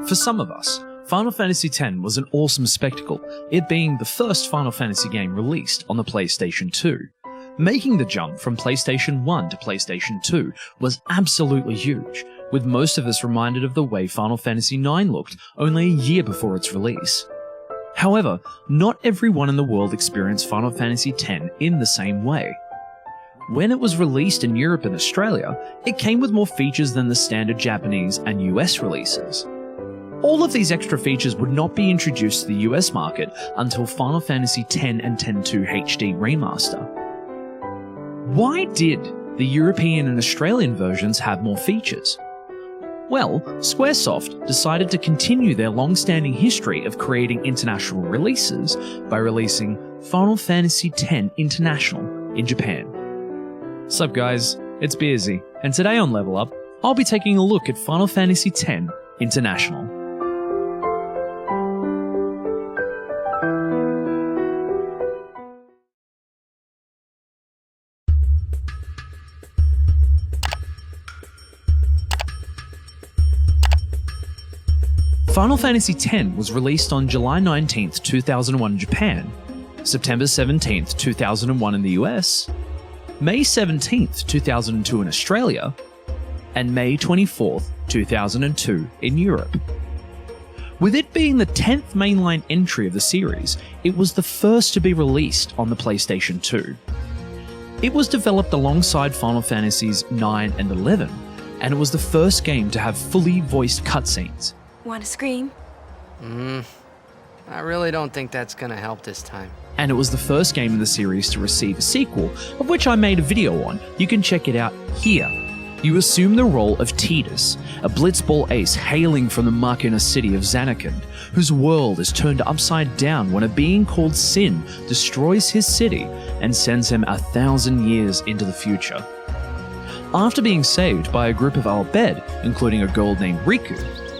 For some of us, Final Fantasy X was an awesome spectacle, it being the first Final Fantasy game released on the PlayStation 2. Making the jump from PlayStation 1 to PlayStation 2 was absolutely huge, with most of us reminded of the way Final Fantasy IX looked only a year before its release. However, not everyone in the world experienced Final Fantasy X in the same way. When it was released in Europe and Australia, it came with more features than the standard Japanese and US releases. All of these extra features would not be introduced to the US market until Final Fantasy X and X-2 HD Remaster. Why did the European and Australian versions have more features? Well, Squaresoft decided to continue their long-standing history of creating international releases by releasing Final Fantasy X International in Japan. Sup guys, it's Beersy, and today on Level Up, I'll be taking a look at Final Fantasy X International. Final Fantasy X was released on July 19th, 2001 in Japan, September 17th, 2001 in the US, May 17th, 2002 in Australia, and May 24th, 2002 in Europe. With it being the 10th mainline entry of the series, it was the first to be released on the PlayStation 2. It was developed alongside Final Fantasies 9 and 11, and it was the first game to have fully voiced cutscenes. Want to scream? I really don't think that's gonna help this time. And it was the first game in the series to receive a sequel, of which I made a video on. You can check it out here. You assume the role of Tidus, a blitzball ace hailing from the Machina city of Zanarkand, whose world is turned upside down when a being called Sin destroys his city and sends him 1,000 years into the future. After being saved by a group of Al Bhed, including a girl named Riku,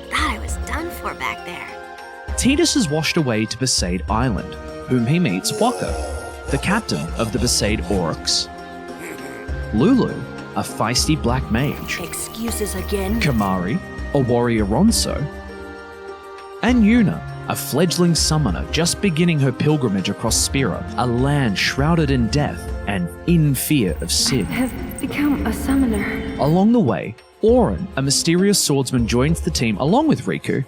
Thought I was done for back there. Tidus is washed away to Besaid Island, whom he meets Wakka, the captain of the Besaid Aurochs. Lulu, a feisty black mage. Excuses again? Kamari, a warrior Ronso. And Yuna, a fledgling summoner just beginning her pilgrimage across Spira, a land shrouded in death and in fear of Cid. Have become a summoner. Along the way, Auron, a mysterious swordsman, joins the team along with Riku,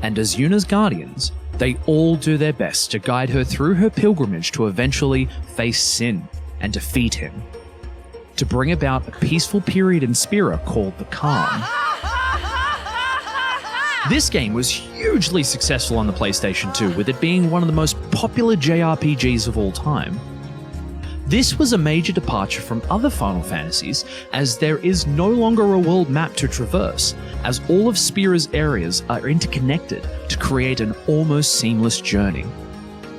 and as Yuna's guardians, they all do their best to guide her through her pilgrimage to eventually face Sin and defeat him, to bring about a peaceful period in Spira called the Calm. This game was hugely successful on the PlayStation 2, with it being one of the most popular JRPGs of all time. This was a major departure from other Final Fantasies, as there is no longer a world map to traverse, as all of Spira's areas are interconnected to create an almost seamless journey.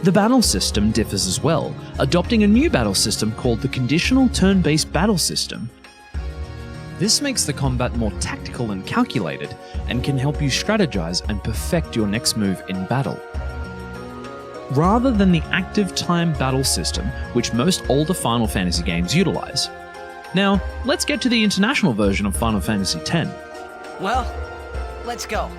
The battle system differs as well, adopting a new battle system called the Conditional Turn-Based Battle System. This makes the combat more tactical and calculated, and can help you strategize and perfect your next move in battle, rather than the active time battle system which most older Final Fantasy games utilize. Now, let's get to the international version of Final Fantasy X. Well, let's go.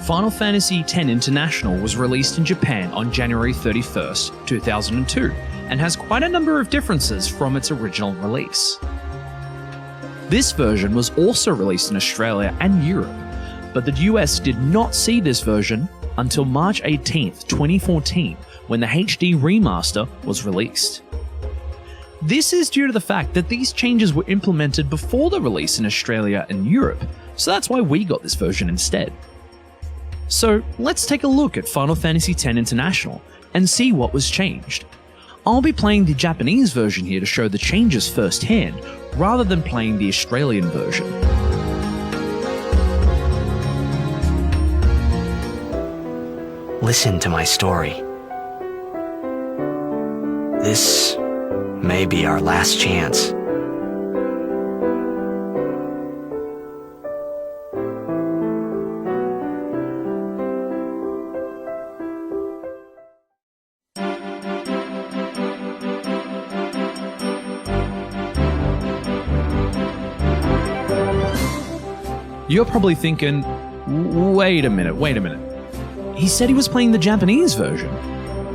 Final Fantasy X International was released in Japan on January 31st, 2002, and has quite a number of differences from its original release. This version was also released in Australia and Europe, but the US did not see this version until March 18th, 2014, when the HD Remaster was released. This is due to the fact that these changes were implemented before the release in Australia and Europe, so that's why we got this version instead. So let's take a look at Final Fantasy X International and see what was changed. I'll be playing the Japanese version here to show the changes firsthand, rather than playing the Australian version. Listen to my story. This may be our last chance. You're probably thinking, Wait a minute. He said he was playing the Japanese version.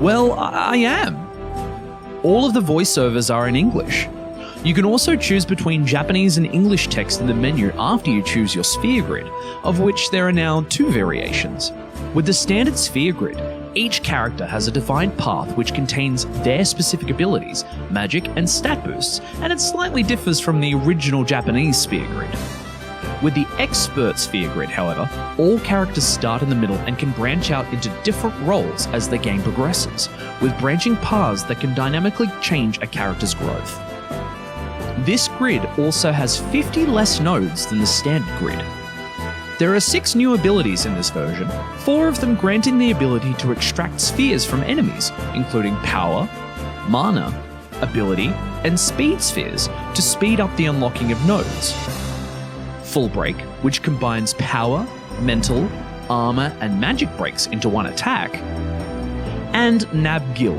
Well, I am. All of the voiceovers are in English. You can also choose between Japanese and English text in the menu after you choose your sphere grid, of which there are now 2 variations. With the standard sphere grid, each character has a defined path which contains their specific abilities, magic, and stat boosts, and it slightly differs from the original Japanese sphere grid. With the expert sphere grid, however, all characters start in the middle and can branch out into different roles as the game progresses, with branching paths that can dynamically change a character's growth. This grid also has 50 less nodes than the standard grid. There are 6 new abilities in this version, 4 of them granting the ability to extract spheres from enemies, including power, mana, ability, and speed spheres to speed up the unlocking of nodes. Full Break, which combines power, mental, armor, and magic breaks into one attack, and Nab Gil,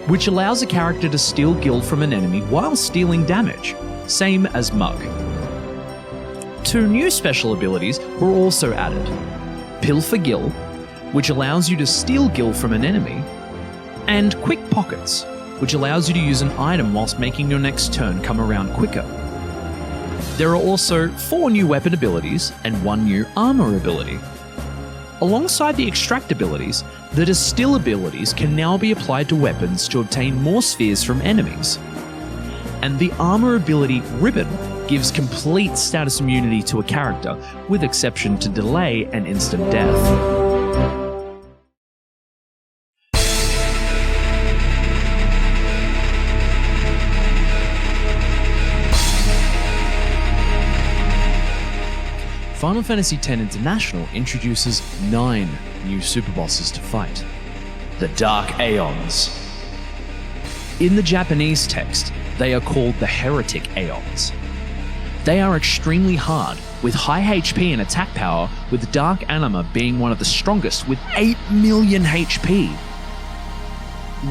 which allows a character to steal gil from an enemy while stealing damage, same as Mug. 2 new special abilities were also added. Pill for Gil, which allows you to steal gil from an enemy, and Quick Pockets, which allows you to use an item whilst making your next turn come around quicker. There are also 4 new weapon abilities and 1 new armor ability. Alongside the extract abilities, the distill abilities can now be applied to weapons to obtain more spheres from enemies. And the armor ability Ribbon gives complete status immunity to a character, with exception to delay and instant death. Final Fantasy X International introduces 9 new superbosses to fight. The Dark Aeons. In the Japanese text, they are called the Heretic Aeons. They are extremely hard, with high HP and attack power, with Dark Anima being one of the strongest with 8 million HP.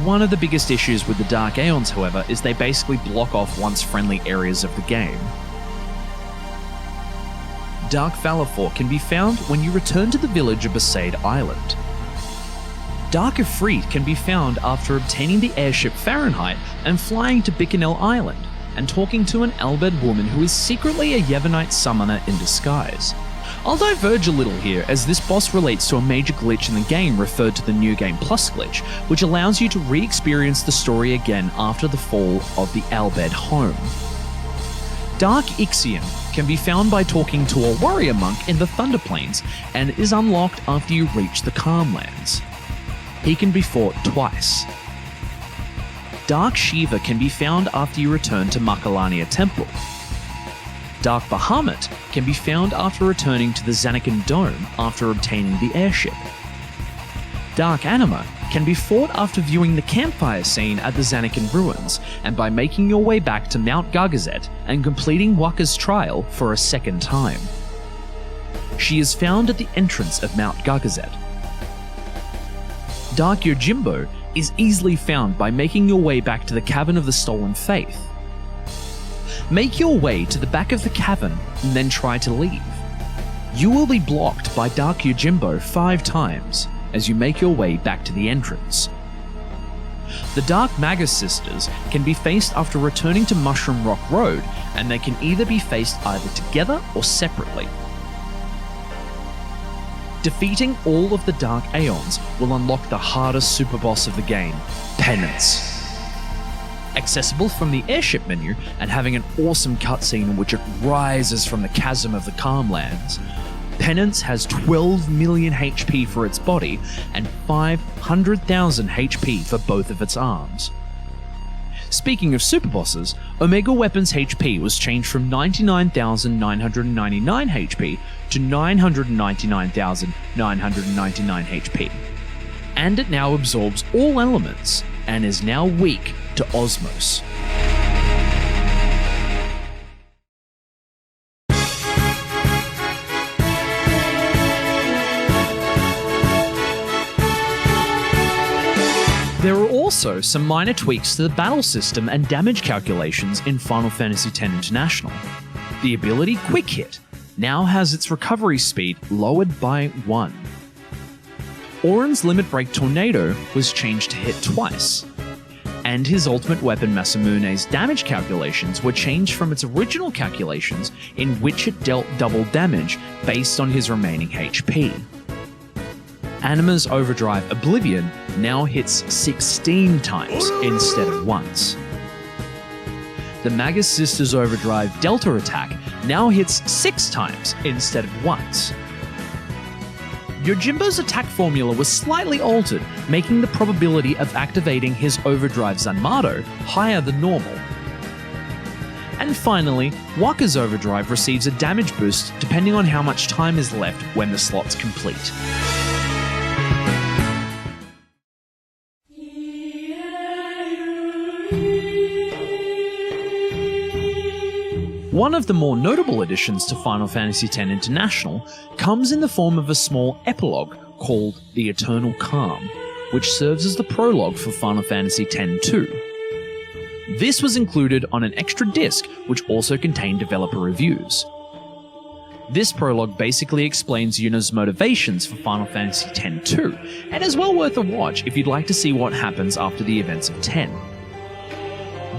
One of the biggest issues with the Dark Aeons, however, is they basically block off once friendly areas of the game. Dark Valifor can be found when you return to the village of Besaid Island. Dark Ifrit can be found after obtaining the airship Fahrenheit and flying to Bikanel Island, and talking to an Albed woman who is secretly a Yevonite summoner in disguise. I'll diverge a little here, as this boss relates to a major glitch in the game referred to the New Game Plus glitch, which allows you to re-experience the story again after the fall of the Albed home. Dark Ixion can be found by talking to a warrior monk in the Thunder Plains, and is unlocked after you reach the Calmlands. He can be fought twice. Dark Shiva can be found after you return to Makalania Temple. Dark Bahamut can be found after returning to the Zanakin Dome after obtaining the airship. Dark Anima can be fought after viewing the campfire scene at the Zanakin ruins, and by making your way back to Mount Gargazet and completing Wakka's trial for a second time. She is found at the entrance of Mount Gargazet. Dark Yojimbo is easily found by making your way back to the Cavern of the Stolen Faith. Make your way to the back of the cavern and then try to leave. You will be blocked by Dark Yojimbo 5 times as you make your way back to the entrance. The Dark Magus Sisters can be faced after returning to Mushroom Rock Road, and they can either be faced either together or separately. Defeating all of the Dark Aeons will unlock the hardest superboss of the game, Penance. Accessible from the airship menu and having an awesome cutscene in which it rises from the chasm of the Calmlands, Penance has 12 million HP for its body and 500,000 HP for both of its arms. Speaking of superbosses, Omega Weapon's HP was changed from 99,999 HP to 999,999 HP. And it now absorbs all elements and is now weak to Osmos. There are also some minor tweaks to the battle system and damage calculations in Final Fantasy X International. The ability Quick Hit now has its recovery speed lowered by 1. Auron's Limit Break Tornado was changed to hit twice, and his ultimate weapon Masamune's damage calculations were changed from its original calculations in which it dealt double damage based on his remaining HP. Anima's Overdrive Oblivion now hits 16 times instead of once. The Magus Sisters Overdrive Delta attack now hits 6 times instead of once. Yojimbo's attack formula was slightly altered, making the probability of activating his Overdrive Zanmato higher than normal. And finally, Wakka's Overdrive receives a damage boost depending on how much time is left when the slot's complete. One of the more notable additions to Final Fantasy X International comes in the form of a small epilogue called The Eternal Calm, which serves as the prologue for Final Fantasy X-2. This was included on an extra disc which also contained developer reviews. This prologue basically explains Yuna's motivations for Final Fantasy X-2, and is well worth a watch if you'd like to see what happens after the events of 10.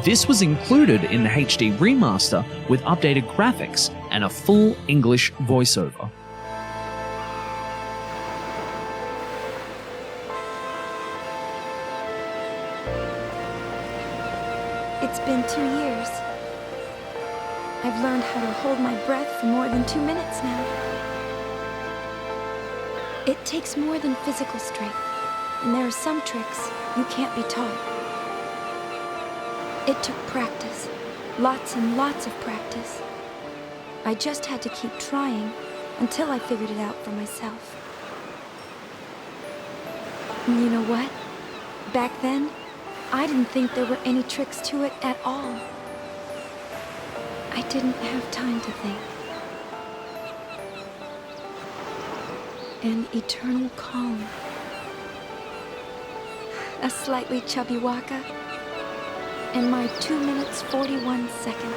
This was included in the HD remaster with updated graphics and a full English voiceover. It's been 2 years. I've learned how to hold my breath for more than 2 minutes now. It takes more than physical strength, and there are some tricks you can't be taught. It took practice, lots and lots of practice. I just had to keep trying until I figured it out for myself. And you know what? Back then, I didn't think there were any tricks to it at all. I didn't have time to think. An eternal calm. A slightly chubby Wakka. And my 2 minutes 41 seconds.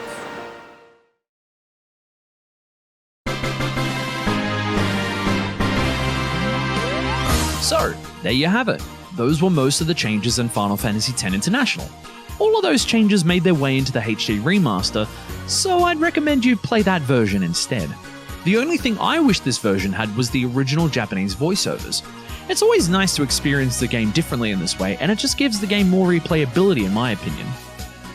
So, there you have it. Those were most of the changes in Final Fantasy X International. All of those changes made their way into the HD remaster, so I'd recommend you play that version instead. The only thing I wish this version had was the original Japanese voiceovers. It's always nice to experience the game differently in this way, and it just gives the game more replayability in my opinion.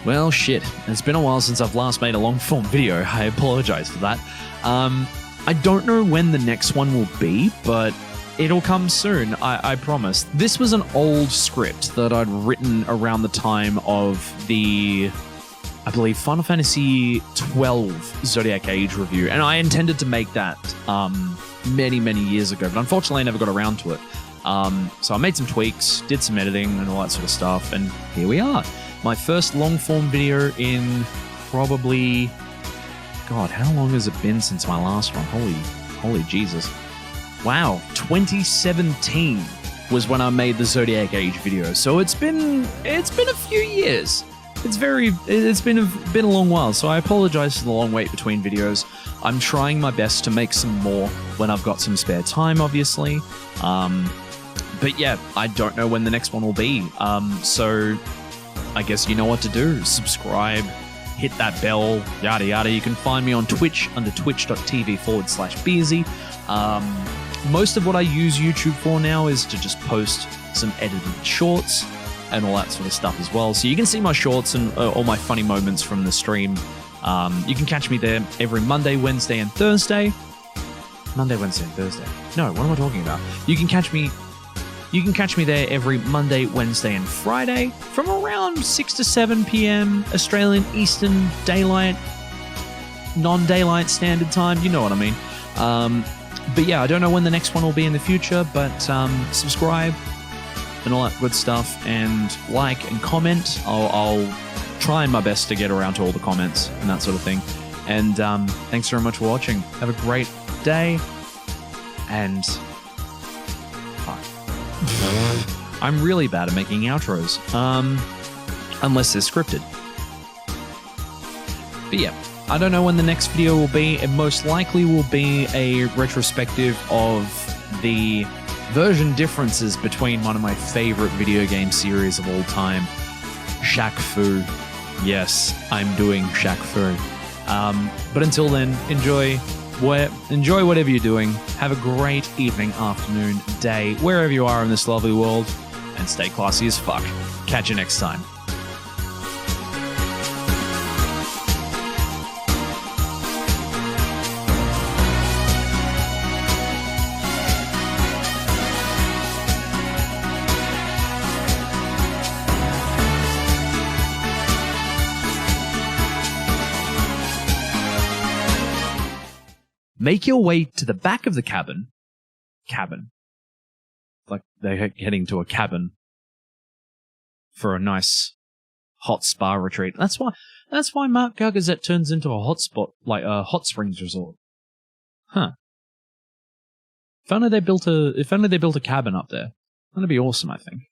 Well, shit, it's been a while since I've last made a long-form video, I apologize for that. I don't know when the next one will be, but it'll come soon, I promise. This was an old script that I'd written around the time of the, I believe, Final Fantasy XII Zodiac Age review, and I intended to make that many, many years ago, but unfortunately I never got around to it. So I made some tweaks, did some editing and all that sort of stuff, and here we are. My first long-form video in probably... God, how long has it been since my last one? Holy Jesus. Wow, 2017 was when I made the Zodiac Age video, so it's been a few years. It's been a long while, so I apologize for the long wait between videos. I'm trying my best to make some more when I've got some spare time, obviously. But yeah, I don't know when the next one will be. So I guess you know what to do. Subscribe, hit that bell, yada yada. You can find me on Twitch under twitch.tv/Beezy. Most of what I use YouTube for now is to just post some edited shorts and all that sort of stuff as well. So you can see my shorts and all my funny moments from the stream. You can catch me there every Monday, Wednesday, and Thursday. Monday, Wednesday, and Thursday. No, what am I talking about? You can catch me there every Monday, Wednesday, and Friday from around 6 to 7 p.m. Australian Eastern Daylight, non-daylight standard time. You know what I mean. But yeah, I don't know when the next one will be in the future, but subscribe and all that good stuff, and like and comment. I'll try my best to get around to all the comments and that sort of thing. And thanks very much for watching. Have a great day, and bye. I'm really bad at making outros, unless they're scripted. But yeah, I don't know when the next video will be. It most likely will be a retrospective of the version differences between one of my favorite video game series of all time, Shaq Fu. Yes, I'm doing Shaq Fu. But until then, enjoy whatever you're doing. Have a great evening, afternoon, day, wherever you are in this lovely world, and stay classy as fuck. Catch you next time. Make your way to the back of the cabin. Like they're heading to a cabin for a nice hot spa retreat. That's why Mount Gagazet turns into a hot spot, like a hot springs resort. Huh. If only they built a cabin up there. That'd be awesome, I think.